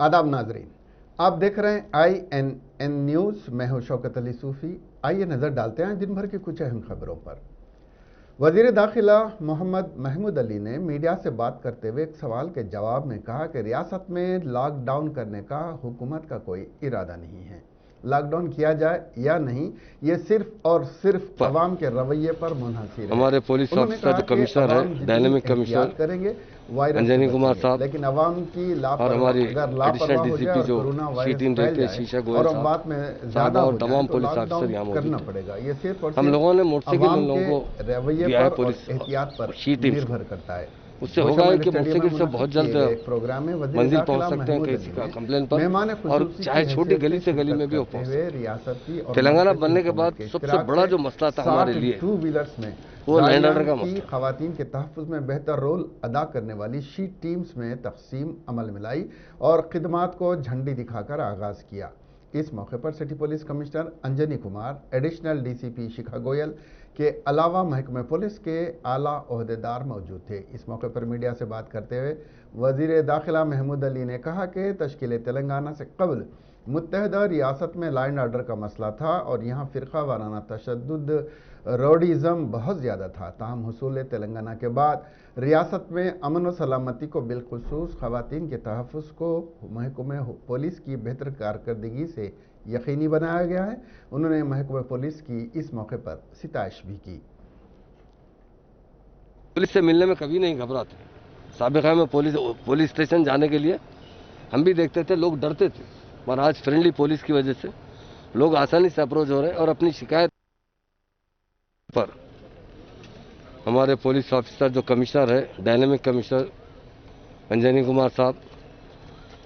आदाब नाजरीन, आप देख रहे हैं INN न्यूज़। मैं हूं शौकत अली सूफ़ी। आइए नज़र डालते हैं दिन भर की कुछ अहम खबरों पर। वज़ीर दाखिला मोहम्मद महमूद अली ने मीडिया से बात करते हुए एक सवाल के जवाब में कहा कि रियासत में लॉकडाउन करने का हुकूमत का कोई इरादा नहीं है। लॉकडाउन किया जाए या नहीं, ये सिर्फ और सिर्फ अवाम के रवैये पर मुनहसर है। हमारे पुलिस ऑफिसर जो कमिश्नर है, डायनेमिक कमिश्नर करेंगे वायरस अंजनी कुमार साहब, लेकिन अवाम की और हमारी अगर एडिशनल लापरवाह हो जाए DCP और जो कोरोना सी वायरस टीम फैल देखते हैं, जाए शीशा और गोयल अब बात में साहब ज्यादा और हो जाए तमाम तो पुलिस ऑफिसर लॉकडाउन यहाँ मौजूद करना हैं। पड़ेगा। ये सिर्फ और हम सिर्फ लोगों ने मोटरसाइकिल अवाम उन लोगों के को रवैये दिया है पर और पुलिस एहतियात पर शी टीम्स निर्भर करता है। उससे होगा है कि स्टेडियम में मोटरसाइकिल से बहुत मुनक्किद जल्द किए गए एक प्रोग्राम में वज़ीर मंजिल पहुंच दाखिला सकते हैं महमूद किसी अली का ने कंप्लेन पर, मेहमान और खुसूसी चाहे की छोटी हैसियत गली से गली शिरकत में भी वो करते पहुंच हुए सकते हैं। रियासती और तेलंगाना मरकजी बनने के हुकूमत बाद के सबसे इश्तिराक बड़ा से जो मसला था 60 हमारे लिए, टू व्हीलर्स में वो लैंड ऑर्डर गाड़ियों का की मसला था। खवातीन के तहफ़्फ़ुज़ में बेहतर रोल अदा करने वाली शी टीम्स में तक़सीम अमल में लाई और खिदमात को झंडी दिखाकर आगाज़ किया। इस मौके पर city police commissioner Anjani Kumar, additional DCP शिखा गोयल के अलावा महकमे पुलिस के आला ओहदेदार मौजूद थे। इस मौके पर मीडिया से बात करते हुए वज़ीर दाखिला महमूद अली ने कहा कि तश्कील तेलंगाना से कबल मुत्तहदा रियासत में लॉ एंड ऑर्डर का मसला था और यहाँ फ़िरका वाराना तशद्दुद, रोडिज़म बहुत ज़्यादा था। ताहम हुसूल तेलंगाना के बाद रियासत में अमन व सलामती को बिलखुसूस ख़वातीन के तहफ़्फ़ुज़ को महकमे पुलिस की बेहतर कारकर्दगी से यकीनी बनाया गया है। उन्होंने महकमे पुलिस की इस मौके पर सिताइश भी की। पुलिस से मिलने में कभी नहीं घबराते। साबिक़ा में पुलिस स्टेशन जाने के लिए हम भी देखते थे, लोग डरते थे, पर आज फ्रेंडली पुलिस की वजह से लोग आसानी से अप्रोच हो रहे हैं और अपनी शिकायत पर हमारे पुलिस ऑफिसर जो कमिश्नर है, डायनेमिक कमिश्नर अंजनी कुमार साहब,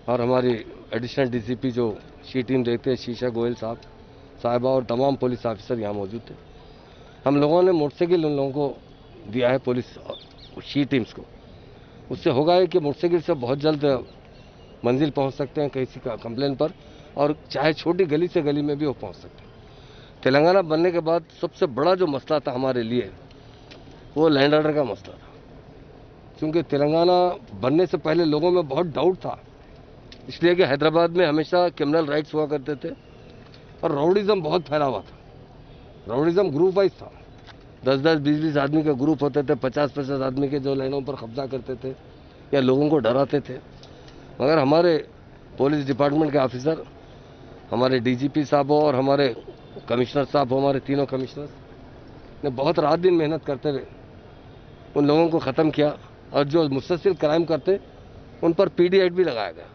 और हमारी एडिशनल DCP जो शी टीम देखते हैं, शीशा गोयल साहबा और तमाम पुलिस ऑफिसर यहाँ मौजूद थे। हम लोगों ने मोटरसाइकिल उन लोगों को दिया है पुलिस शी टीम्स को। उससे होगा है कि मोटरसाइकिल से बहुत जल्द मंजिल पहुंच सकते हैं किसी का कंप्लेन पर, और चाहे छोटी गली से गली में भी वो पहुंच सकते हैं। तेलंगाना बनने के बाद सबसे बड़ा जो मसला था हमारे लिए, वो लैंड ऑर्डर का मसला था। क्योंकि तेलंगाना बनने से पहले लोगों में बहुत डाउट था, इसलिए कि हैदराबाद में हमेशा क्रिमिनल राइट्स हुआ करते थे और राउडिज़म बहुत फैला हुआ था। राउडिज़म ग्रुप वाइज था, 10-10, 20-20 आदमी के ग्रुप होते थे, 50-50 आदमी के, जो लाइनों पर कब्जा करते थे या लोगों को डराते थे। मगर हमारे पुलिस डिपार्टमेंट के ऑफिसर, हमारे DGP साहब और हमारे कमिश्नर साहब, हमारे तीनों कमिश्नर ने बहुत रात दिन मेहनत करते हुए उन लोगों को ख़त्म किया, और जो मुसलसल क्राइम करते उन पर PD एक्ट भी लगाया गया।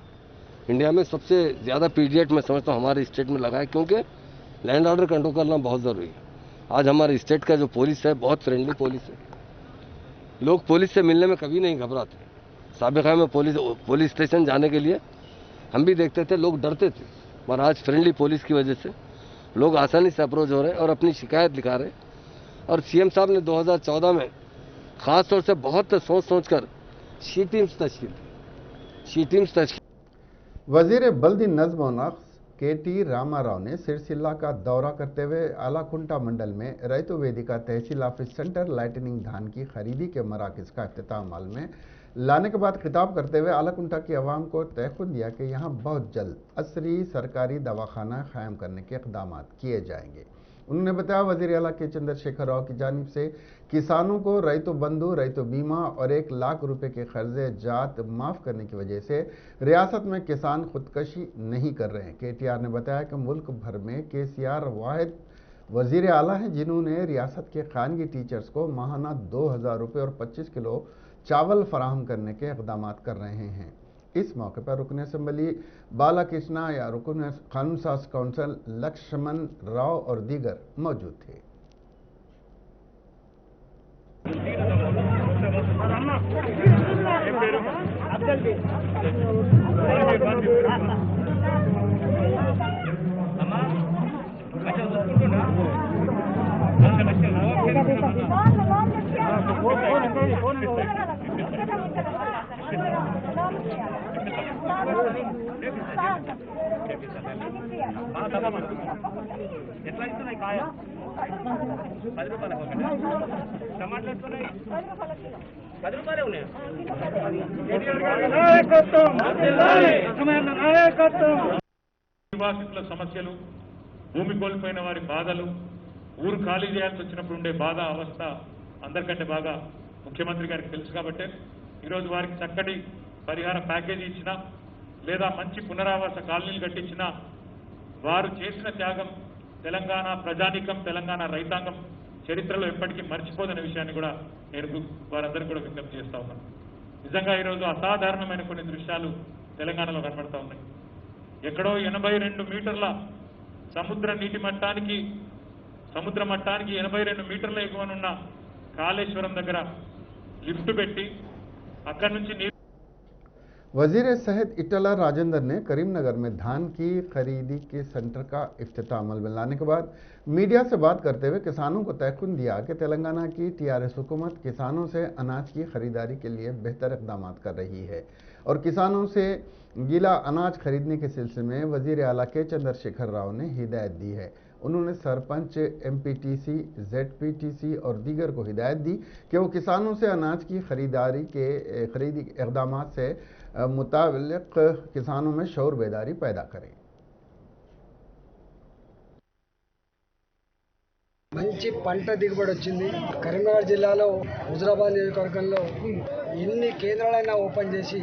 इंडिया में सबसे ज़्यादा PD एक्ट मैं समझता हूँ हमारे स्टेट में लगा है, क्योंकि लैंड ऑर्डर कंट्रोल करना बहुत ज़रूरी है। आज हमारे स्टेट का जो पुलिस है बहुत फ्रेंडली पुलिस है। लोग पुलिस से मिलने में कभी नहीं घबराते। साबिक़ा में पुलिस स्टेशन जाने के लिए हम भी देखते थे, लोग डरते थे, पर आज फ्रेंडली पुलिस की वजह से लोग आसानी से अप्रोच हो रहे हैं और अपनी शिकायत लिखा रहे हैं। और CM साहब ने 2014 में ख़ास तौर से बहुत सोच कर शी टीम्स तश्कील वज़ीर बल्दी नज़्म व नक्श KT रामाराव ने सिरसिल्ला का दौरा करते हुए आलाकुंटा मंडल में रैतु वेदिका तहसील ऑफिस सेंटर लाइटनिंग धान की खरीदी के मराकज़ का इफ्तिताह अमल में लाने के बाद खिताब करते हुए आलाकुंटा की आवाम को तयक़ुन दिया कि यहाँ बहुत जल्द असरी सरकारी दवाखाना क़ायम करने के इक़दाम किए जाएंगे। उन्होंने बताया वज़ीर आला के चंद्रशेखर राव की जानिब से किसानों को रैतु बंधु, रैतु बीमा और 1 लाख रुपए के कर्ज़े जात माफ़ करने की वजह से रियासत में किसान खुदकशी नहीं कर रहे हैं। KTR ने बताया कि मुल्क भर में KCR वाहिद वज़ीर आला हैं जिन्होंने रियासत के खानगी टीचर्स को माहाना 2000 रुपये और 25 किलो चावल फराहम करने के इक़दाम कर रहे हैं। इस मौके पर रुकन असम्बली बालाकृष्णा या रुकन कानून साज काउंसिल लक्ष्मण राव और दीगर मौजूद थे। ఎట్లా ఇస్తున్నాయి కాయ 10 రూపాయలు టమాటాలు 10 రూపాయలే ఉన్నాయి నివాసితుల సమస్యలు, భూమి కోల్పోయిన వారి బాధలు, ఊరు ఖాళీ చేయాల్సి వచ్చినప్పుడు ఉండే బాధ అవస్థ అందరికంటే బాగా ముఖ్యమంత్రి గారికి తెలుసు కాబట్టి ఈరోజు వారికి చక్కటి పరిహార ప్యాకేజీ ఇచ్చినా లేదా మంచి పునరావాస కాలనీలు కట్టించినా వారు చేసిన త్యాగం తెలంగాణ ప్రజానీకం, తెలంగాణ రైతాంగం చరిత్రలో ఎప్పటికీ మర్చిపోదనే విషయాన్ని కూడా నేను వారందరికీ కూడా విజ్ఞప్తి చేస్తా ఉన్నాను. నిజంగా ఈరోజు అసాధారణమైన కొన్ని దృశ్యాలు తెలంగాణలో కనబడతా ఉన్నాయి. ఎక్కడో 82 మీటర్ల సముద్ర మట్టానికి 82 మీటర్ల ఎగువనున్న కాళేశ్వరం దగ్గర లిఫ్ట్ పెట్టి అక్కడి నుంచి वजीर सेहत इटला राजेंद्र ने करीमनगर में धान की खरीदी के सेंटर का इफ्तिताह अमल में लाने के बाद मीडिया से बात करते हुए किसानों को तयक़ुन दिया कि तेलंगाना की टीआरएस हुकूमत किसानों से अनाज की खरीदारी के लिए बेहतर इक़दाम कर रही है और किसानों से गीला अनाज खरीदने के सिलसिले में वजीर आला के चंद्रशेखर राव ने हिदायत दी है। उन्होंने सरपंच, एमपीटीसी, जेडपीटीसी और दीगर को हिदायत दी कि वो किसानों से अनाज की खरीदी इक़दाम से मुताबिक किसानों में शऊर बेदारी पैदा करें। మంచి పంట దిగుబడి వచ్చింది. కరీంనగర్ జిల్లాలో హుజరాబాద్ నియోజకవర్గంలో ఎన్ని కేంద్రాలైనా ఓపెన్ చేసి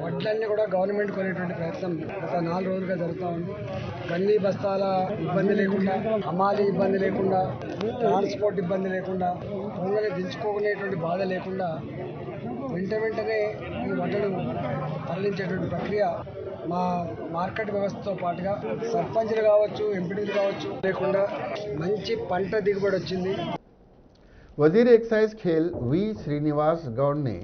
వడ్లన్నీ కూడా గవర్నమెంట్ కొనేటువంటి ప్రయత్నం గత 4 రోజులుగా జరుగుతూ ఉంది. గన్నీ బస్తాల ఇబ్బంది లేకుండా, హమాలీ ఇబ్బంది లేకుండా, ట్రాన్స్పోర్ట్ ఇబ్బంది లేకుండా, పొంగని దించుకోకునేటువంటి బాధ లేకుండా వెంటనే ఈ వడ్లను తరలించేటువంటి ప్రక్రియ మా మార్కెట్ వ్యవస్థతో పాటుగా సర్పంచ్లు కావచ్చు, ఎంపీటీలు కావచ్చు లేకుండా మంచి పంట దిగుబడి వచ్చింది. वजीर एक्साइज खेल वी श्रीनिवास गौड़ ने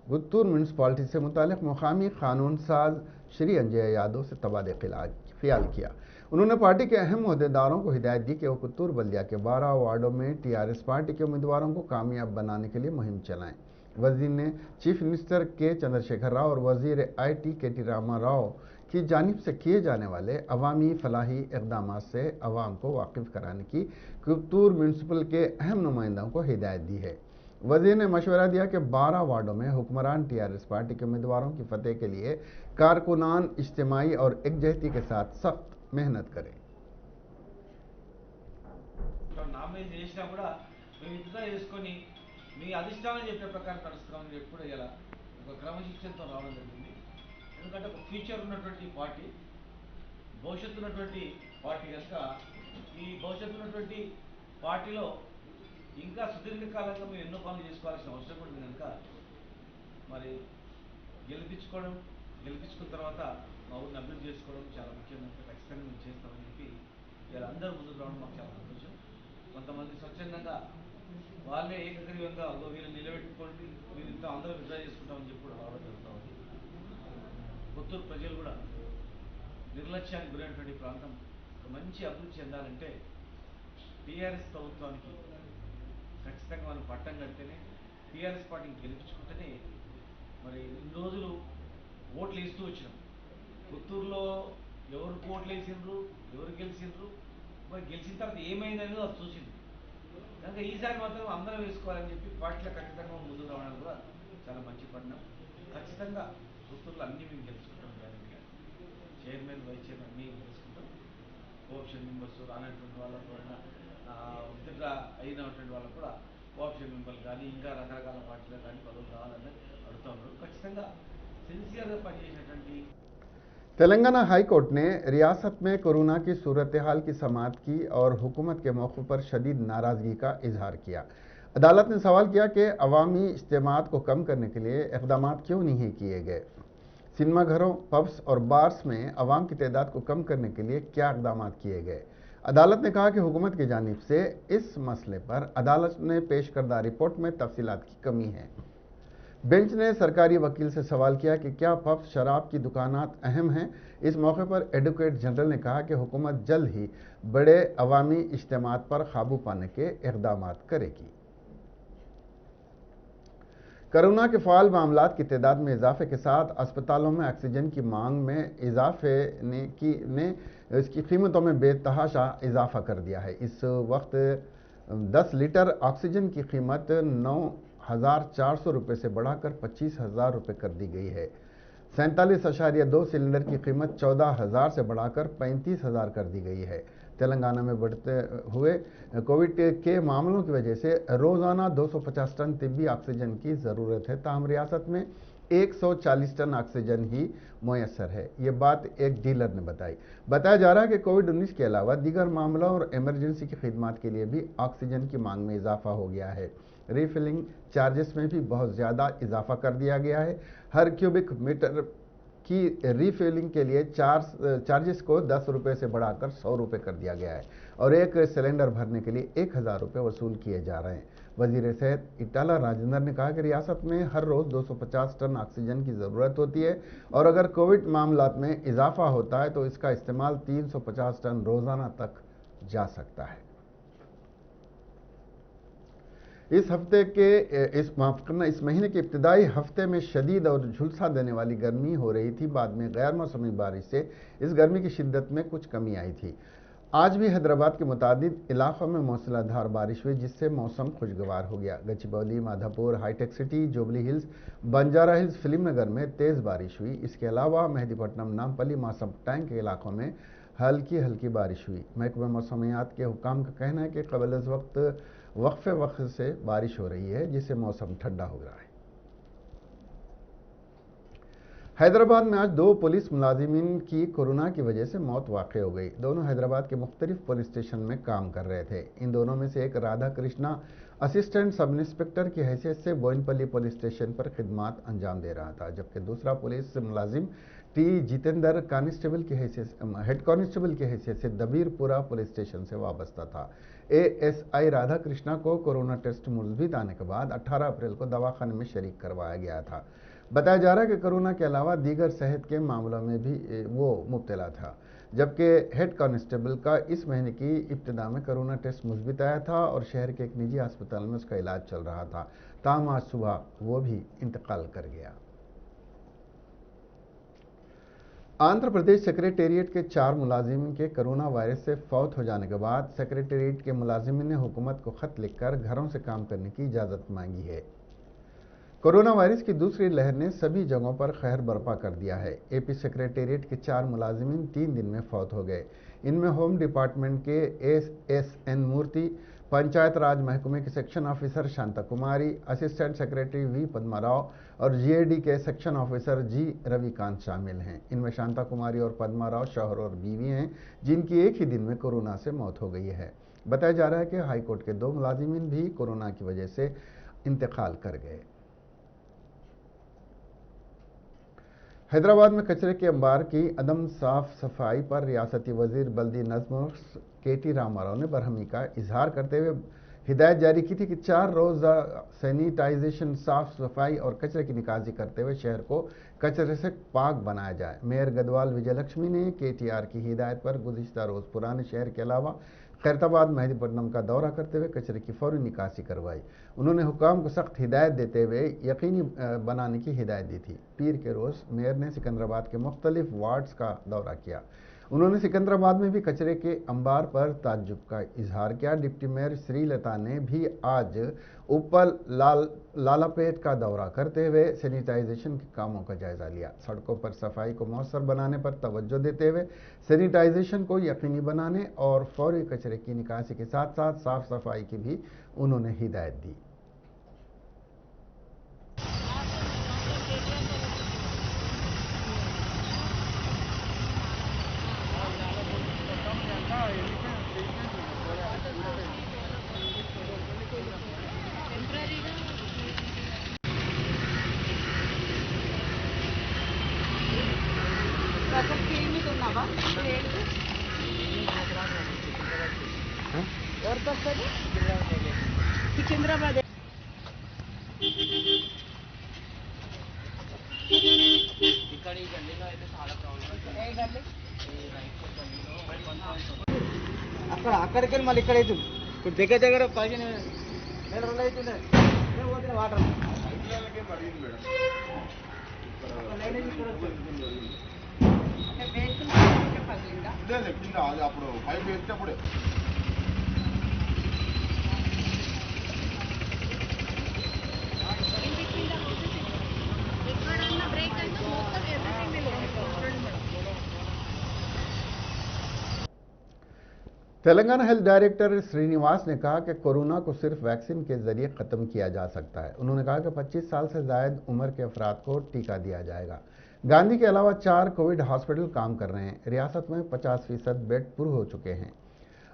गुत्तूर म्यूनसिपालिटी से मुतालिक मुकामी कानून साज श्री अंजय यादव से तबादला ख्याल किया। उन्होंने पार्टी के अहम अहदेदारों को हिदायत दी कि वो गुत्तूर बल्दिया के 12 वार्डों में टीआरएस पार्टी के उम्मीदवारों को कामयाब बनाने के लिए मुहिम चलाएं। वजीर ने चीफ मिनिस्टर के चंद्रशेखर राव और वजीर आईटी केटी रामा राव की जानिब से किए जाने वाले अवामी फलाही इक़दाम से अवाम को वाकिफ कराने की गुत्तूर म्यूनसिपल के अहम नुमाइंदों को हिदायत दी है। वजीर ने मशवरा दिया कि 12 वार्डों में हुक्मरान टीआरएस पार्टी के उम्मीदवारों की फतेह के लिए कारकुनान इज्तिमाई और एकजहती के साथ सख्त मेहनत करें। మీ అధిష్టానం చెప్పే ప్రకారం నడుస్తామని చెప్పి కూడా ఇలా ఒక క్రమశిక్షణతో రావడం జరిగింది. ఎందుకంటే ఒక ఫ్యూచర్ ఉన్నటువంటి పార్టీ, భవిష్యత్తు ఉన్నటువంటి పార్టీ కనుక ఈ భవిష్యత్తు ఉన్నటువంటి పార్టీలో ఇంకా సుదీర్ఘకాలంగా మేము ఎన్నో పనులు చేసుకోవాల్సిన అవసరం ఉంటుంది కనుక మరి గెలిపించుకున్న తర్వాత మా ఊరిని అభివృద్ధి చేసుకోవడం చాలా ముఖ్యంగా ఖచ్చితంగా మేము చేస్తామని చెప్పి ఇలా అందరూ ముందుకు రావడం మాకు చాలా సంతోషం. కొంతమంది స్వచ్ఛందంగా వాళ్ళే ఏకగ్రీవంగా వీళ్ళు నిలబెట్టుకోండి, మీరు ఇంత అందరూ విడ్రా చేసుకుంటామని చెప్పి కూడా రావడం జరుగుతూ ఉంది. కొత్తూరు ప్రజలు కూడా నిర్లక్ష్యానికి గురైనటువంటి ప్రాంతం ఒక మంచి అభివృద్ధి చెందాలంటే టీఆర్ఎస్ ప్రభుత్వానికి ఖచ్చితంగా మనం పట్టం కడితేనే, టీఆర్ఎస్ పార్టీని గెలిపించుకుంటేనే మరి ఇన్ని రోజులు ఓట్లు వేస్తూ వచ్చినాం. కొత్తూరులో ఎవరికి ఓట్లు వేసిండ్రు, ఎవరు గెలిచిండ్రు, మరి గెలిచిన తర్వాత ఏమైందనేది అది చూసింది కనుక ఈసారి మాత్రం అందరం వేసుకోవాలని చెప్పి పార్టీలో ఖచ్చితంగా ముందుకు రావడానికి కూడా చాలా మంచి పరిణామం. ఖచ్చితంగా కొత్తూరులో అన్నీ మేము గెలుచుకుంటాం. గ్యారెంటీగా చైర్మన్, వైస్ చైర్మన్ అన్నీ గెలుచుకుంటాం. కోఆప్షన్ మెంబర్స్ రానటువంటి వాళ్ళకు విత్డ్రా అయినటువంటి వాళ్ళకు కూడా కోఆప్షన్ మెంబర్లు కానీ ఇంకా రకరకాల పార్టీలు కానీ పదవులు కావాలని అడుగుతూ ఉన్నారు. ఖచ్చితంగా సిన్సియర్గా పనిచేసినటువంటి तेलंगाना हाई कोर्ट ने रियासत में कोरोना की सूरत हाल की समाअत की और हुकूमत के मौक़िफ़ पर शदीद नाराज़गी का इजहार किया। अदालत ने सवाल किया कि अवामी इज्तिमात को कम करने के लिए इक़दाम क्यों नहीं किए गए। सिनेमा घरों, पब्स और बार्स में अवाम की तादाद को कम करने के लिए क्या इक़दाम किए गए। अदालत ने कहा कि हुकूमत की जानिब से इस मसले पर अदालत ने पेश करदा रिपोर्ट में तफसीलात की कमी है। बेंच ने सरकारी वकील से सवाल किया कि क्या पब्स, शराब की दुकानात अहम हैं। इस मौके पर एडवोकेट जनरल ने कहा कि हुकूमत जल्द ही बड़े अवामी इज्तिमात पर काबू पाने के इक़दाम करेगी। कोरोना के फ़ाल मामलात की तादाद में इजाफे के साथ अस्पतालों में ऑक्सीजन की मांग में इजाफे ने इसकी कीमतों में बेतहाशा इजाफा कर दिया है। इस वक्त 10 लीटर ऑक्सीजन की कीमत 17,400 रुपये से बढ़ाकर 25,000 रुपये कर दी गई है। 47.2 सिलेंडर की कीमत 14,000 से बढ़ाकर 35,000 कर दी गई है। तेलंगाना में बढ़ते हुए कोविड के मामलों की वजह से रोजाना 250 टन तिब्बी ऑक्सीजन की ज़रूरत है, ताहम रियासत में 140 टन ऑक्सीजन ही मुयस्सर है। ये बात एक डीलर ने बताई। बताया जा रहा है कि कोविड-19 के अलावा दीगर मामलों और इमरजेंसी की खिदमत के लिए भी ऑक्सीजन की मांग में इजाफा हो गया है। रीफिलिंग चार्जेस में भी बहुत ज़्यादा इजाफा कर दिया गया है। हर क्यूबिक मीटर की रीफिलिंग के लिए चार्जेस को 10 रुपये से बढ़ाकर 100 रुपये कर दिया गया है और एक सिलेंडर भरने के लिए 1,000 रुपये वसूल किए जा रहे हैं। वजीर सेहत इटाला राजेंद्र ने कहा कि रियासत में हर रोज़ 250 टन ऑक्सीजन की ज़रूरत होती है और अगर कोविड मामलात में इजाफा होता है तो इसका इस्तेमाल 350 टन रोज़ाना तक जा सकता है। इस महीने के इब्तिदाई हफ्ते में शदीद और झुलसा देने वाली गर्मी हो रही थी। बाद में गैर मौसमी बारिश से इस गर्मी की शिद्दत में कुछ कमी आई थी। आज भी हैदराबाद के मुतादिद इलाकों में मूसलाधार बारिश हुई, जिससे मौसम खुशगवार हो गया। Gachibowli, Madhapur, Hitech City, Jubilee Hills, Banjara Hills, film Nagar में तेज़ बारिश हुई। इसके अलावा मेहदीपट्टनम, नामपल्ली, मासम टैंक के इलाकों में हल्की बारिश हुई। महकमा मौसमियात के हुकाम का कहना है कि क़बल अज़ वक्त वक्फे से बारिश हो रही है, जिससे मौसम ठंडा हो रहा है। हैदराबाद में आज 2 पुलिस मुलाजिमीन की कोरोना की वजह से मौत वाक़ हो गई। दोनों हैदराबाद के मुख्तलिफ पुलिस स्टेशन में काम कर रहे थे। इन दोनों में से एक Radha Krishna assistant sub inspector की हैसियत से बोइनपल्ली पुलिस स्टेशन पर खिदमत अंजाम दे रहा था, जबकि दूसरा पुलिस मुलाजिम टी जितेंद्र हेड कांस्टेबल की हैसियत से दबीरपुरा पुलिस स्टेशन से वाबस्ता था। ASI राधा कृष्णा को कोरोना टेस्ट मुस्बित आने के बाद 18 अप्रैल को दवाखाने में शरीक करवाया गया था। बताया जा रहा है कि कोरोना के अलावा दीगर सेहत के मामलों में भी वो मुब्तला था, जबकि हेड कांस्टेबल का इस महीने की इब्तिदा में कोरोना टेस्ट मुस्बित आया था और शहर के एक निजी अस्पताल में उसका इलाज चल रहा था। ताहम आज सुबह वो भी इंतकाल कर गया। आंध्र प्रदेश सेक्रेटेरिएट के 4 मुलाजिमीन के कोरोना वायरस से फौत हो जाने के बाद सेक्रेटेरिएट के मुलाजिमीन ने हुकूमत को खत लिखकर घरों से काम करने की इजाज़त मांगी है। कोरोना वायरस की दूसरी लहर ने सभी जगहों पर कहर बर्पा कर दिया है। AP सेक्रेटेरिएट के 4 मुलाजिमीन 3 दिन में फौत हो गए। इनमें होम डिपार्टमेंट के SN मूर्ति, पंचायत राज महकमे के सेक्शन ऑफिसर शांता कुमारी, असिस्टेंट सेक्रेटरी V पद्माराव और GAD के सेक्शन ऑफिसर G रविकांत शामिल हैं। इनमें शांता कुमारी और पद्माराव शौहर और बीवी हैं, जिनकी एक ही दिन में कोरोना से मौत हो गई है। बताया जा रहा है कि हाईकोर्ट के 2 मुलाजिमीन भी कोरोना की वजह से इंतकाल कर गए। हैदराबाद में कचरे के अंबार की अदम साफ सफाई पर रियासती वजीर बल्दी नज़्म KT रामाराव ने बरहमी का इजहार करते हुए हिदायत जारी की थी कि 4 रोज़ा सैनिटाइजेशन, साफ सफाई और कचरे की निकासी करते हुए शहर को कचरे से पाक बनाया जाए। मेयर गदवाल विजयलक्ष्मी ने KTR की हिदायत पर गुज़िश्ता रोज़ पुराने शहर के अलावा खैरताबाद, मेहदीपट्टनम का दौरा करते हुए कचरे की फौरी निकासी करवाई। उन्होंने हुकाम को सख्त हिदायत देते हुए यकीनी बनाने की हिदायत दी थी। पीर के रोज़ मेयर ने सिकंदराबाद के मुख्तलिफ वार्ड्स का दौरा किया। उन्होंने सिकंदराबाद में भी कचरे के अंबार पर ताज्जुब का इजहार किया। डिप्टी मेयर श्रीलता ने भी आज उपल लालापेट का दौरा करते हुए सैनिटाइजेशन के कामों का जायजा लिया। सड़कों पर सफाई को मौसर बनाने पर तवज्जो देते हुए सैनिटाइजेशन को यकीनी बनाने और फौरी कचरे की निकासी के साथ साथ साफ सफाई की भी उन्होंने हिदायत दी। సికింద్రాబాద్ ఇక్కడ ఈ గల్లీలో అయితే చాలా ప్రాబ్లం. ఏ గల్లీ? ఈ రైట్ సైడ్ గల్లీలో అక్కడికి వెళ్ళి మళ్ళీ ఇక్కడ అవుతుంది. ఇప్పుడు దగ్గర 15 రోజులు అవుతుంది. పోతున్న వాటర్ కింద అది అప్పుడు పైపు వేసేటప్పుడే तेलंगाना हेल्थ डायरेक्टर श्रीनिवास ने कहा कि कोरोना को सिर्फ वैक्सीन के जरिए ख़त्म किया जा सकता है। उन्होंने कहा कि 25 साल से ज़ायद उम्र के अफराद को टीका दिया जाएगा। गांधी के अलावा 4 कोविड हॉस्पिटल काम कर रहे हैं। रियासत में 50% बेड पूरे हो चुके हैं।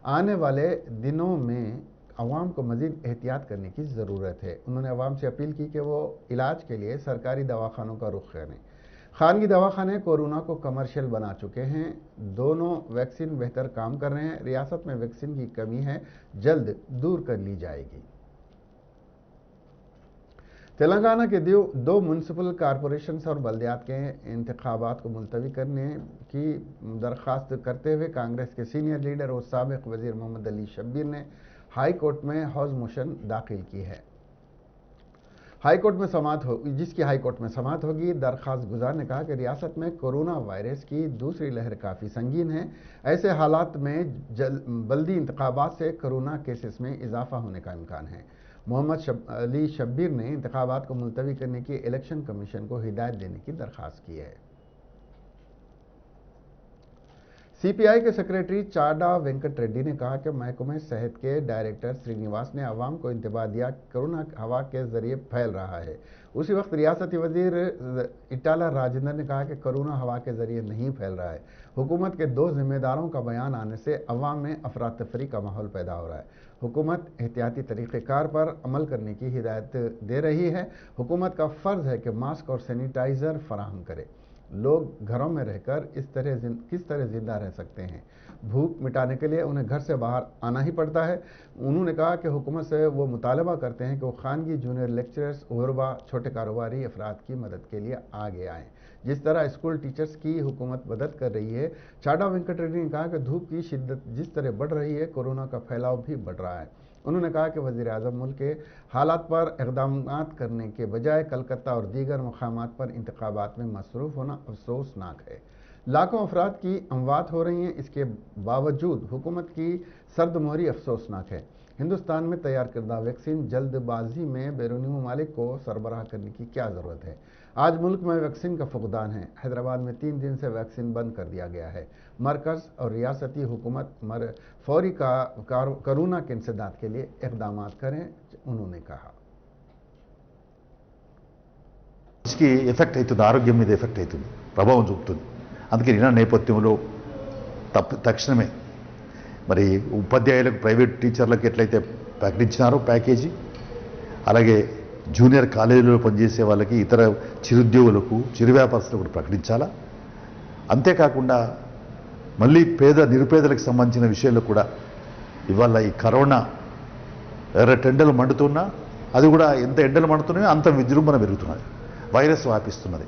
आने वाले दिनों में अवाम को मज़ीद एहतियात करने की ज़रूरत है। उन्होंने अवाम से अपील की कि वो इलाज के लिए सरकारी दवाखानों का रुख करें। खानगी दवाखाने कोरोना को कमर्शियल बना चुके हैं। दोनों वैक्सीन बेहतर काम कर रहे हैं। रियासत में वैक्सीन की कमी है, जल्द दूर कर ली जाएगी। तेलंगाना के दो म्यूनसिपल कॉरपोरेशंस और बल्दियात के इंतखाबात को मुलतवी करने की दरख्वास्त करते हुए कांग्रेस के सीनियर लीडर और साबिक वजीर मोहम्मद अली शब्बीर ने हाई कोर्ट में हाउस मोशन दाखिल की है। जिसकी हाई कोर्ट में समाअत होगी। दरख्वास्त गुजार ने कहा कि रियासत में कोरोना वायरस की दूसरी लहर काफ़ी संगीन है। ऐसे हालात में बल्दी इंतखाबात से कोरोना केसेस में इजाफा होने का इम्कान है। मोहम्मद अली शब्बीर ने इंतखाबात को मुलतवी करने की इलेक्शन कमीशन को हिदायत देने की दरख्वास्त की है। सीपीआई के सेक्रेटरी चाडा वेंकट रेड्डी ने कहा कि महकमे सेहत के डायरेक्टर श्रीनिवास ने अवाम को इंतबाह दिया कि कोरोना हवा के जरिए फैल रहा है। उसी वक्त रियासती वजीर इटाला राजेंद्र ने कहा कि कोरोना हवा के जरिए नहीं फैल रहा है। हुकूमत के 2 जिम्मेदारों का बयान आने से अवाम में अफरा तफरी का माहौल पैदा हो रहा है। हुकूमत एहतियाती तरीक़ेकार पर अमल करने की हिदायत दे रही है। हुकूमत का फ़र्ज़ है कि मास्क और सैनिटाइज़र फराहम करे। लोग घरों में रहकर किस तरह जिंदा रह सकते हैं। भूख मिटाने के लिए उन्हें घर से बाहर आना ही पड़ता है। उन्होंने कहा कि हुकूमत से वो मुतालबा करते हैं कि वो खानगी जूनियर लेक्चरर्स, गुरबा, छोटे कारोबारी अफराद की मदद के लिए आगे आएँ। जिस तरह स्कूल टीचर्स की हुकूमत मदद कर रही है। चाडा वेंकट रेड्डी ने कहा कि धूप की शिद्दत जिस तरह बढ़ रही है, कोरोना का फैलाव भी बढ़ रहा है। उन्होंने कहा कि वज़ीर आज़म मुल्क के हालात पर इक़दाम करने के बजाय कलकत्ता और दीगर मकामात पर इंतखाबात में मसरूफ़ होना अफसोसनाक है। लाखों अफराद की अमवात हो रही हैं। इसके बावजूद हुकूमत की सर्दमोहरी अफसोसनाक है। हिंदुस्तान में तैयार करदा वैक्सीन जल्दबाजी में बैरूनी ममालिक को सरबराह करने की क्या ज़रूरत है। आज मुल्क में वैक्सीन का फुकदान है। हैदराबाद में 3 दिन से वैक्सीन बंद कर दिया गया है। मरकज़ और रियासती हुकूमत फौरी कोरोना के इंसदाद के लिए इक़दाम करें, उन्होंने कहा। इसकी एफेक्ट అవుతుంది, ఆరోగ్యం మీద ఎఫెక్ట్ అవుతుంది, ప్రభావం చూపుతుంది. అందుకే నిన్న నేపథ్యంలో తక్షణమే మరి ఉపాధ్యాయులకు, ప్రైవేట్ టీచర్లకు ఎట్లయితే ప్రకటించినారో ప్యాకేజీ, అలాగే జూనియర్ కాలేజీలో పనిచేసే వాళ్ళకి, ఇతర చిరుద్యోగులకు, చిరు వ్యాపారస్తులకు కూడా ప్రకటించాలా. అంతేకాకుండా మళ్ళీ నిరుపేదలకు సంబంధించిన విషయాల్లో కూడా ఇవాళ ఈ కరోనా ఎండలు మండుతున్నా, అది కూడా ఎంత ఎండలు మండుతున్నాయో అంత విజృంభణ పెరుగుతున్నది, వైరస్ వ్యాపిస్తున్నది.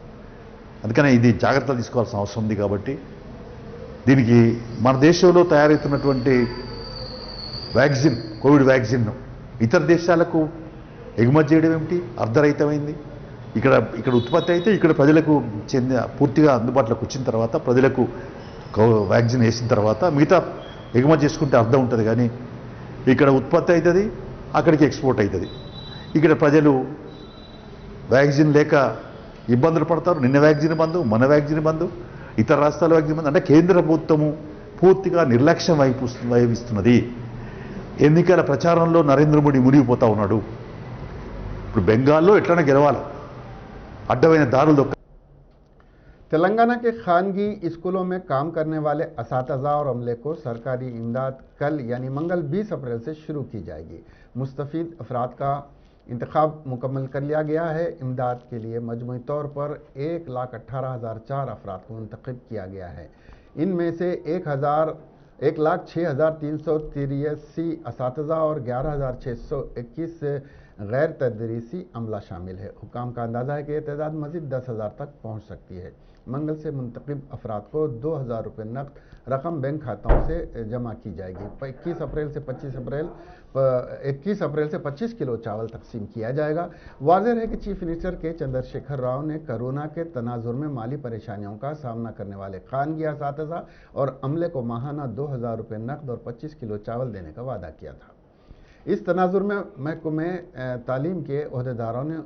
అందుకనే ఇది జాగ్రత్తలు తీసుకోవాల్సిన అవసరం ఉంది. కాబట్టి దీనికి మన దేశంలో తయారవుతున్నటువంటి వ్యాక్సిన్, కోవిడ్ వ్యాక్సిన్ ఇతర దేశాలకు ఎగుమతి చేయడం ఏమిటి అర్ధరహితమైంది. ఇక్కడ ఉత్పత్తి అయితే ఇక్కడ ప్రజలకు పూర్తిగా అందుబాటులోకి వచ్చిన తర్వాత, ప్రజలకు వ్యాక్సిన్ వేసిన తర్వాత మిగతా ఎగుమతి చేసుకుంటే అర్థం ఉంటుంది. కానీ ఇక్కడ ఉత్పత్తి అవుతుంది, అక్కడికి ఎక్స్పోర్ట్ అవుతుంది. ఇక్కడ ప్రజలు వ్యాక్సిన్ లేక ఇబ్బందులు పడతారు. నిన్న వ్యాక్సిన్ బంధు, మన వ్యాక్సిన్ బంధు, ఇతర రాష్ట్రాల వ్యాక్సిన్ బంధు. అంటే కేంద్ర ప్రభుత్వము పూర్తిగా నిర్లక్ష్యం వహిస్తున్నది. ఎన్నికల ప్రచారంలో నరేంద్ర మోడీ మునిగిపోతా ఉన్నాడు. ఇప్పుడు బెంగాల్లో ఎట్లైనా గెలవాలి, అడ్డమైన దారులు. तेलंगाना के खानगी स्कूलों में काम करने वाले असातिज़ा और अमले को सरकारी इमदाद कल यानी मंगल 20 अप्रैल से शुरू की जाएगी। मुस्तफ़ीद अफराद का इंतखाब मुकम्मल कर लिया गया है। इमदाद के लिए मजमूई तौर पर 1,18,004 अफराद को मुंतखब किया गया है। इनमें से 1,06,383 असातिज़ा और 11,621 गैर तदरीसी अमला शामिल है। हुकाम का अंदाज़ा है कि यह तादाद मज़ीद 10,000 तक पहुँच सकती है। मंगल से मुंतखब अफराद को 2,000 रुपये नकद रकम बैंक खाताओं से जमा की जाएगी। 21 अप्रैल से 25 किलो चावल तकसीम किया जाएगा। वाज़ेह है कि चीफ मिनिस्टर के चंद्रशेखर राव ने कोरोना के तनाजुर में माली परेशानियों का सामना करने वाले खानगी असातिज़ा और अमले को माहाना 2,000 रुपये नकद और 25 किलो चावल देने का वादा किया था। इस तनाजुर में महकमे तालीम के अहदेदारों ने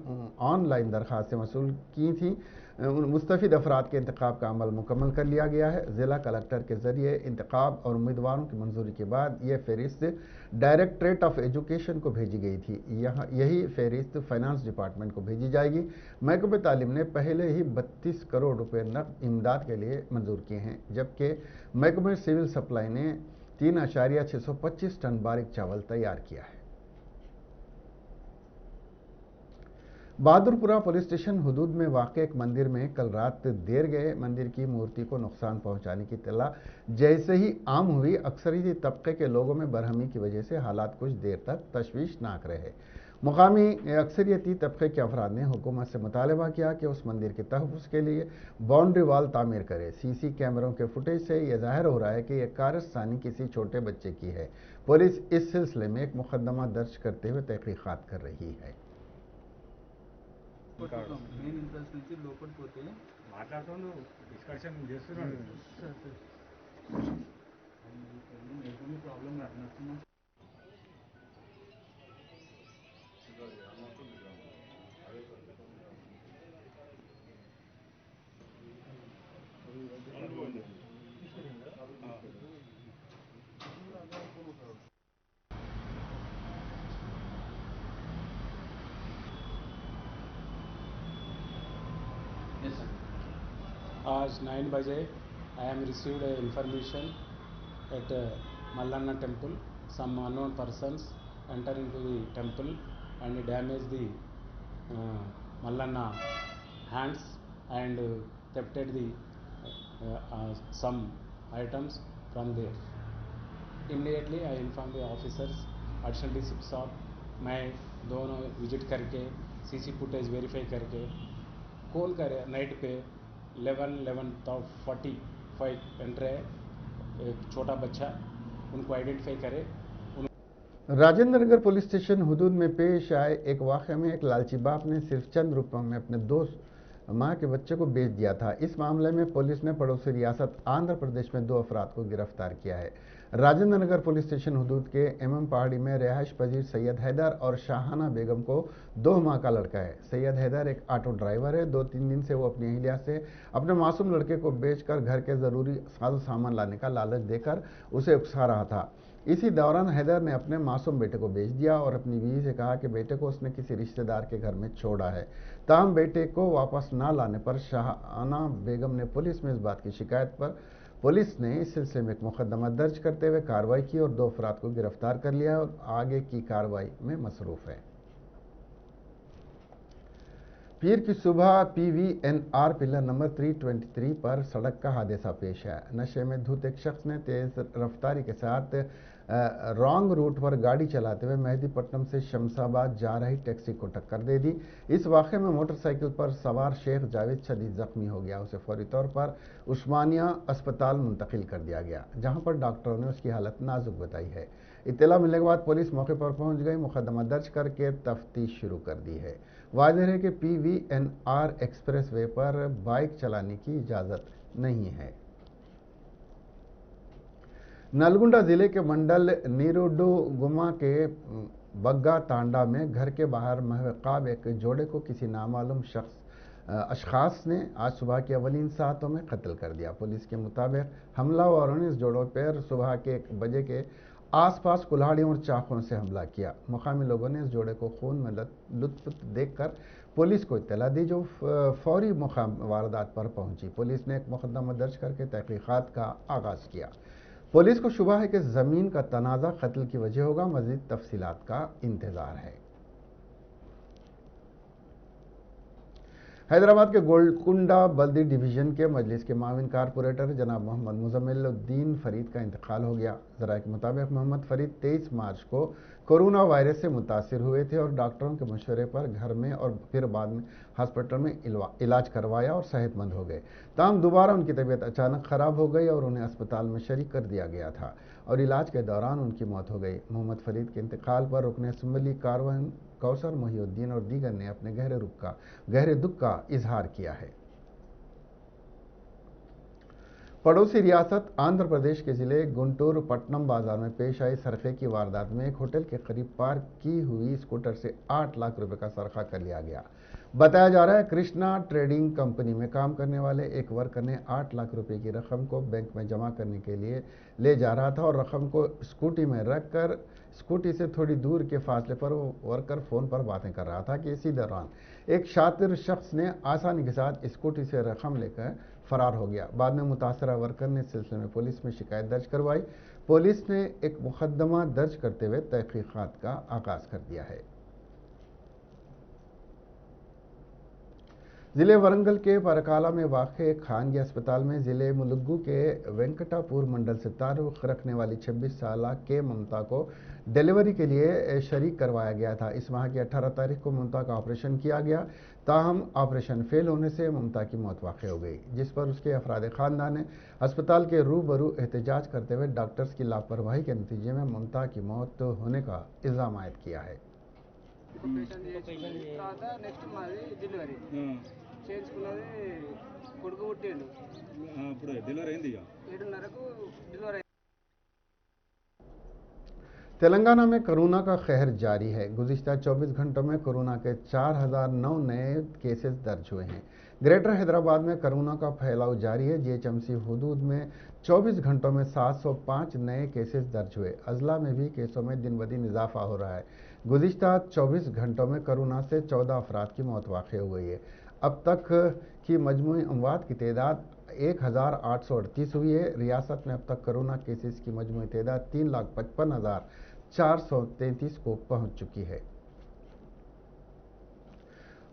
ऑनलाइन दरख्वास्तें वसूल की थी। मुस्तफ़िद अफराद के इंतखाब का अमल मुकम्मल कर लिया गया है। ज़िला कलेक्टर के ज़रिए इंतखाब और उम्मीदवारों की मंजूरी के बाद ये फहरिस्त डायरेक्टरेट ऑफ एजुकेशन को भेजी गई थी। यही फहरिस्त फाइनेंस डिपार्टमेंट को भेजी जाएगी। महकमे तालीम ने पहले ही 32 करोड़ रुपए नकद इमदाद के लिए मंजूर किए हैं, जबकि महकमे सिविल सप्लाई ने 3.625 टन बारीक चावल तैयार किया है। बहादुरपुरा पुलिस स्टेशन हुदूद में वाक़ एक मंदिर में कल रात देर गए मंदिर की मूर्ति को नुकसान पहुंचाने की इत्तला जैसे ही आम हुई, अक्सरी तबके के लोगों में बरहमी की वजह से हालात कुछ देर तक तशवीशनाक रहे। मुकामी अक्सरियती तबके के अफराद ने हुकूमत से मुतालबा किया कि उस मंदिर के तहफ़्फ़ुज़ के लिए बाउंड्री वाल तामीर करे। सीसी कैमरों के फुटेज से यह ज़ाहिर हो रहा है कि यह कारस्तानी किसी छोटे बच्चे की है। पुलिस इस सिलसिले में एक मुकदमा दर्ज करते हुए तहक़ीक़ात कर रही है। మెయిన్ ఇంట్రెస్ట్ నుంచి లోపలికి పోతే మాట్లాడుతూ డిస్కషన్ చేస్తున్నాడు. ప్రాబ్లం నడుస్తున్నా. आज 9 बजे I am received a information at Mallanna temple. Some unknown persons enter into the temple and damage the Mallanna hands and thefted the some items from there. Immediately I informed the officers, additional DCP साहब, मैं दोनों visit करके CC footage verify करके call करे night पे 11:45 enter है एक छोटा बच्चा, उनको आइडेंटिफाई करे। राजेंद्र नगर पुलिस स्टेशन हुदूद में पेश आए एक वाक़े में एक लालची बाप ने सिर्फ चंद रुपयों में अपने 2 माह के बच्चे को बेच दिया था। इस मामले में पुलिस ने पड़ोसी रियासत आंध्र प्रदेश में 2 अफराद को गिरफ्तार किया है। राजेंद्र नगर पुलिस स्टेशन हुदूद के एमएम पहाड़ी में रिहाइश पजीर सैयद हैदर और शाहाना बेगम को 2 माह का लड़का है। सैयद हैदर एक ऑटो ड्राइवर है। 2-3 दिन से वो अपनी अहलिया से अपने मासूम लड़के को बेचकर घर के ज़रूरी साजो सामान लाने का लालच देकर उसे उकसा रहा था। इसी दौरान हैदर ने अपने मासूम बेटे को बेच दिया और अपनी बीवी से कहा कि बेटे को उसने किसी रिश्तेदार के घर में छोड़ा है। ताहम बेटे को वापस ना लाने पर शाहाना बेगम ने पुलिस में इस बात की शिकायत पर पुलिस ने इस सिलसिले में एक मुकदमा दर्ज करते हुए कार्रवाई की और 2 अफराद को गिरफ्तार कर लिया और आगे की कार्रवाई में मसरूफ़ है। पीर की सुबह PVNR पिलर नंबर 323 पर सड़क का हादसा पेश आया। नशे में धुत एक शख्स ने तेज रफ्तारी के साथ रॉन्ग रूट पर गाड़ी चलाते हुए मेहदीपट्टनम से शमशाबाद जा रही टैक्सी को टक्कर दे दी। इस वाक़े में मोटरसाइकिल पर सवार शेख जावेद शदीद जख्मी हो गया। उसे फौरी तौर पर उस्मानिया अस्पताल मुंतकिल कर दिया गया, जहां पर डॉक्टरों ने उसकी हालत नाजुक बताई है। इत्तला मिलने के बाद पुलिस मौके पर पहुंच गई, मुकदमा दर्ज करके तफ्तीश शुरू कर दी है। वाज़ेह है कि PVNR एक्सप्रेस वे पर बाइक चलाने की इजाज़त नहीं है। नलगुंडा जिले के मंडल नीरुडुगुमा के बग्गा तांडा में घर के बाहर महकाब एक जोड़े को किसी नामालूम अशखास ने आज सुबह की अवलीन सातों में कत्ल कर दिया। पुलिस के मुताबिक हमलावरों ने इस जोड़ों पर सुबह के 1 बजे के आसपास कुल्हाड़ियों और चाकुओं से हमला किया। मुकामी लोगों ने इस जोड़े को खून में लुत्फ़ देखकर पुलिस को इत्तला दी, जो फौरी मुकाम वारदात पर पहुंची। पुलिस ने एक मुकदमा दर्ज करके तहक़ीक़ात का आगाज़ किया। पुलिस को शुबा है कि ज़मीन का तनाज़ा कत्ल की वजह होगा। मज़ीद तफसीलात का इंतज़ार है। हैदराबाद के गोलकुंडा बल्दी डिवीज़न के मजलिस के माविन कारपोरेटर जनाब मोहम्मद मुज़म्मिलुद्दीन फरीद का इंतकाल हो गया। ज़राए के मुताबिक मोहम्मद फरीद 23 मार्च को कोरोना वायरस से मुतासिर हुए थे और डॉक्टरों के मशवरे पर घर में और फिर बाद में हॉस्पिटल में इलाज करवाया और सेहतमंद हो गए। ताहम दोबारा उनकी तबीयत अचानक ख़राब हो गई और उन्हें अस्पताल में शरीक कर दिया गया था और इलाज के दौरान उनकी मौत हो गई। मोहम्मद फरीद के इंतकाल पर रुकन असम्बली कारवान कौसर मोहिउद्दीन और दीगर ने अपने गहरे दुख का इजहार किया है। पड़ोसी रियासत आंध्र प्रदेश के जिले गुंटूर पट्टनम बाजार में पेश आई सरखे की वारदात में एक होटल के करीब पार्क की हुई स्कूटर से 8 लाख रुपए का सरखा कर लिया गया। बताया जा रहा है कृष्णा ट्रेडिंग कंपनी में काम करने वाले एक वर्कर ने 8 लाख रुपए की रकम को बैंक में जमा करने के लिए ले जा रहा था और रकम को स्कूटी में रखकर स्कूटी से थोड़ी दूर के फासले पर वो वर्कर फ़ोन पर बातें कर रहा था कि इसी दौरान एक शातिर शख्स ने आसानी के साथ स्कूटी से रकम लेकर फरार हो गया। बाद में मुतासरा वर्कर ने इस सिलसिले में पुलिस में शिकायत दर्ज करवाई। पुलिस ने एक मुकदमा दर्ज करते हुए तहकीकात का आगाज़ कर दिया है। ज़िले वरंगल के परकाला में वाक़े खानगी अस्पताल में ज़िले मुलुगू के वेंकटापुर मंडल से ताल्लुक़ रखने वाली 26 साल के ममता को डिलीवरी के लिए शरीक करवाया गया था। इस माह की 18 तारीख को ममता का ऑपरेशन किया गया, ताहम ऑपरेशन फेल होने से ममता की मौत वाक़ हो गई, जिस पर उसके अफराद ख़ानदान ने अस्पताल के रूबरू एहतजाज करते हुए डॉक्टर्स की लापरवाही के नतीजे में ममता की मौत होने का इल्ज़ाम आयद किया है। तेलंगाना में कोरोना का कहर जारी है। गुज़िश्ता 24 घंटों में कोरोना के 4009 नए केसेस दर्ज हुए हैं। ग्रेटर हैदराबाद में कोरोना का फैलाव जारी है। जीएचएमसी हुदूद में 24 घंटों में 705 नए केसेस दर्ज हुए। अजला में भी केसों में दिन ब दिन इजाफा हो रहा है। गुज़िश्ता 24 घंटों में कोरोना से 14 अफराद की मौत वाक़ हो गई है। अब तक की मजमूई अमवात की तादाद 1838 हुई है। रियासत में अब तक कोरोना केसेस की मजमूई तादाद 3,55,433 को पहुंच चुकी है।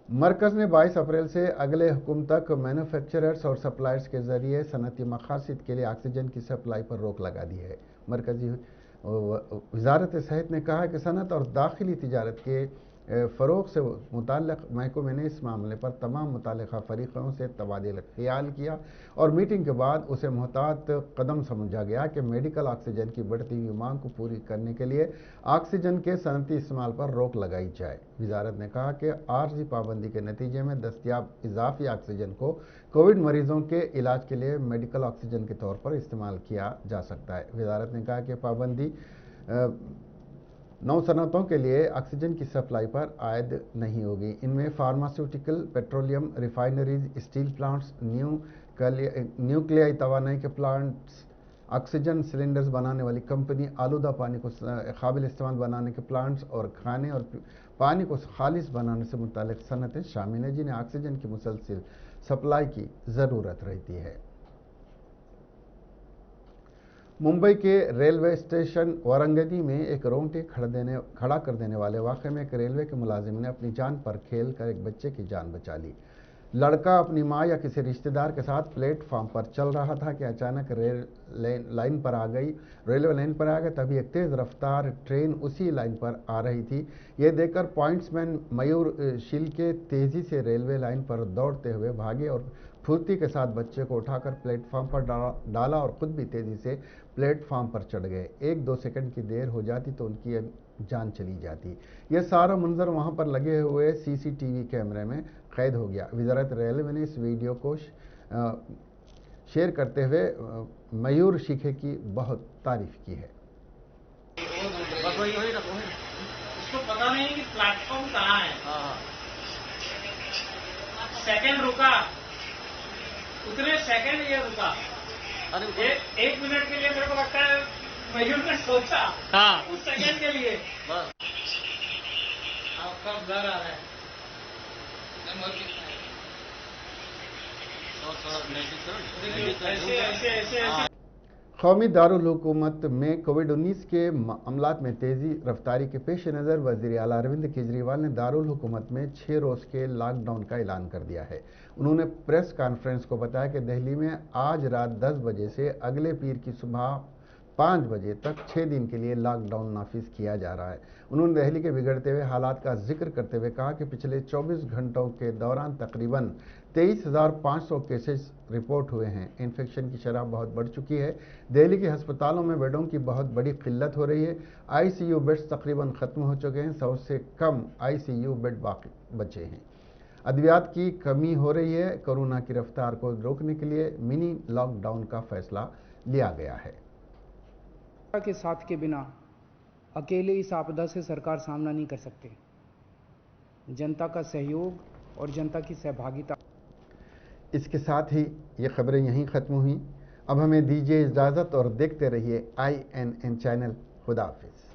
मरकज़ ने 22 अप्रैल से अगले हुक्म तक मैन्युफैक्चरर्स और सप्लायर्स के जरिए सनती मकासद के लिए ऑक्सीजन की सप्लाई पर रोक लगा दी है। मरकज़ी वज़ारत सेहत ने कहा कि सनत और दाखिली तिजारत के फ़रोग़ से मुताल्लिक़ महकमे ने इस मामले पर तमाम मुताल्लिक़ा फ़रीक़ों से तबादिल ख़याल किया और मीटिंग के बाद उसे मुहतात कदम समझा गया कि मेडिकल ऑक्सीजन की बढ़ती हुई मांग को पूरी करने के लिए ऑक्सीजन के सनती इस्तेमाल पर रोक लगाई जाए। वज़ारत ने कहा कि आर्जी पाबंदी के नतीजे में दस्तयाब इजाफी ऑक्सीजन को कोविड मरीजों के इलाज के लिए मेडिकल ऑक्सीजन के तौर पर इस्तेमाल किया जा सकता है। वज़ारत ने कहा कि पाबंदी 9 सनतों के लिए ऑक्सीजन की सप्लाई पर आयद नहीं होगी। इनमें pharmaceutical, petroleum, refineries, steel plants, न्यूक्लियाई तवानाई के प्लांट्स, ऑक्सीजन सिलेंडर्स बनाने वाली कंपनी, आलूदा पानी को काबिल इस्तेमाल बनाने के प्लांट्स और खाने और पानी को खालिस बनाने से मुताल्लिक़ सनतें शामिल हैं, जिन्हें ऑक्सीजन की मुसलसल सप्लाई की ज़रूरत रहती है। मुंबई के रेलवे स्टेशन वारंगली में एक रोंगटे खड़ा कर देने वाले वाक़े में एक रेलवे के मुलाजिम ने अपनी जान पर खेल कर एक बच्चे की जान बचा ली। लड़का अपनी मां या किसी रिश्तेदार के साथ प्लेटफार्म पर चल रहा था कि अचानक रेलवे लाइन पर आ गई। तभी एक तेज़ रफ्तार ट्रेन उसी लाइन पर आ रही थी। ये देखकर पॉइंट्समैन मयूर शिलके तेज़ी से रेलवे लाइन पर दौड़ते हुए भागे और फुर्ती के साथ बच्चे को उठाकर प्लेटफार्म पर डाला और ख़ुद भी तेज़ी से प्लेटफार्म पर चढ़ गए। 1-2 सेकंड की देर हो जाती तो उनकी जान चली जाती। यह सारा मंजर वहां पर लगे हुए सीसीटीवी कैमरे में कैद हो गया। वज़ारत रेलवे ने इस वीडियो को शेयर करते हुए मयूर शिखे की बहुत तारीफ की है। उसको पता नहीं कि प्लेटफॉर्म कहाँ है। सेकंड रुका, उतने सेकंड ये रुका। अरे 1 मिनट के लिए मेरे को लगता है मयूर ने सोचा, हाँ, उस सेकंड के लिए बस। आपका घर आ रहा है कौमी दारुल हुकूमत में कोविड-19 के मामलात में तेज़ी रफ्तारी के पेश नज़र वज़ीर आला अरविंद केजरीवाल ने दारुल हुकूमत में 6 रोज़ के लॉकडाउन का ऐलान कर दिया है। उन्होंने प्रेस कॉन्फ्रेंस को बताया कि दिल्ली में आज रात 10 बजे से अगले पीर की सुबह 5 बजे तक 6 दिन के लिए लॉकडाउन नाफिज किया जा रहा है। उन्होंने दिल्ली के बिगड़ते हुए हालात का जिक्र करते हुए कहा कि पिछले 24 घंटों के दौरान तकरीबन 23,500 केसेस रिपोर्ट हुए हैं। इन्फेक्शन की शरह बहुत बढ़ चुकी है। दिल्ली के अस्पतालों में बेडों की बहुत बड़ी किल्लत हो रही है। आईसीयू बेड्स तकरीबन ख़त्म हो चुके हैं। 100 से कम आईसीयू बेड बाकी बचे हैं। अद्वियात की कमी हो रही है। कोरोना की रफ्तार को रोकने के लिए मिनी लॉकडाउन का फैसला लिया गया है। के साथ के बिना अकेले इस आपदा से सरकार सामना नहीं कर सकती। जनता का सहयोग और जनता की सहभागिता। इसके साथ ही ये खबरें यहीं ख़त्म हुई। अब हमें दीजिए इजाज़त और देखते रहिए INN चैनल। खुदा हाफिज़।